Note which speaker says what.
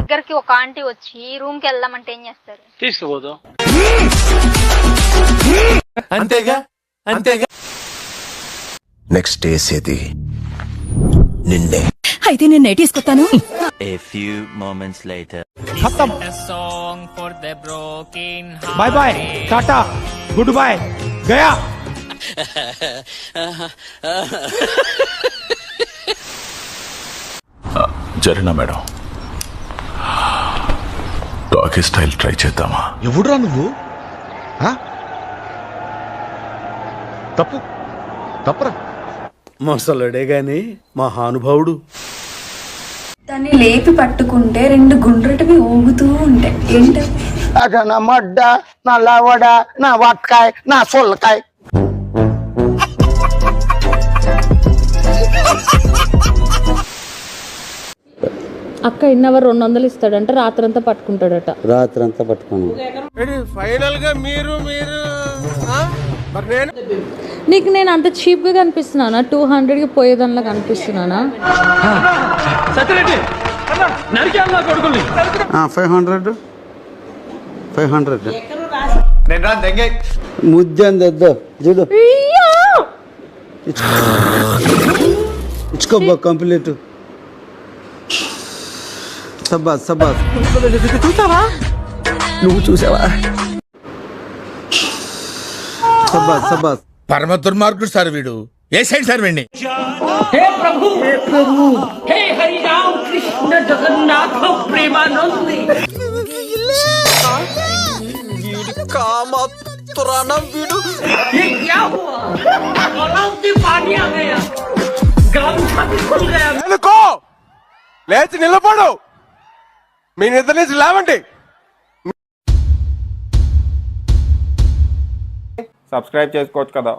Speaker 1: దగ్గరికి ఒక ఆంటీ వచ్చి రూమ్ కి వెళ్దామంటే ఏం చేస్తారు?
Speaker 2: తీసుకుపోదు.
Speaker 3: అంతేగా అంతేగా.
Speaker 4: నెక్స్ట్ వేసేది నిన్నే.
Speaker 5: అయితే నేను నెట్టేసుకొస్తాను.
Speaker 6: A few moments later.
Speaker 3: ఖతం. Bye bye, tata, good boy, గయా.
Speaker 7: Zarina madam, doggy style try చేద్దామా?
Speaker 4: ఎవడురా నువ్వు? తప్పు తప్పురా.
Speaker 3: మొసలుడే గాని మహానుభావుడు.
Speaker 8: దాన్ని లేపి పట్టుకుంటే 2 గుండ్రటివి ఊగుతూ ఉంటాయి. ఏంటి?
Speaker 9: నా మడ్డ, నా లవడ, నా వట్కాయ, నా సొల్లకాయ.
Speaker 10: అక్క ఇన్నవర్ 200 ఇస్తాడంట, రాత్రంతా పట్టుకుంటాడట.
Speaker 9: రాత్రంతా పట్టుకుని
Speaker 3: ఫైనల్ గా మీరు
Speaker 10: నీకు నేను అంత చీప్ గా కనిపిస్తున్నానా? 200కి పోయేదానిలా కనిపిస్తున్నానా?
Speaker 9: 500 ముద్ద చూడు, ఇచ్చుకోబ్బా కంప్లీట్. సబాస్ సబాస్.
Speaker 4: నువ్వు చూసావా?
Speaker 9: సబాస్ సబాస్.
Speaker 3: పరమ దుర్మార్గుడు సార్ వీడు. ఏ సైడ్ సార్ వీడిని?
Speaker 2: హే ప్రభు, హే ప్రభు, హే హరి రామ కృష్ణ జగన్నాథ ప్రేమానంద. ये क्या हुआ? अलाउद्दीन पानी आ गया, गामछा भी खुल गया.
Speaker 3: లేచి నిలబడు, మీ నిద్ర నుంచి లేవండి.
Speaker 11: సబ్స్క్రైబ్ చేసుకోవచ్చు కదా.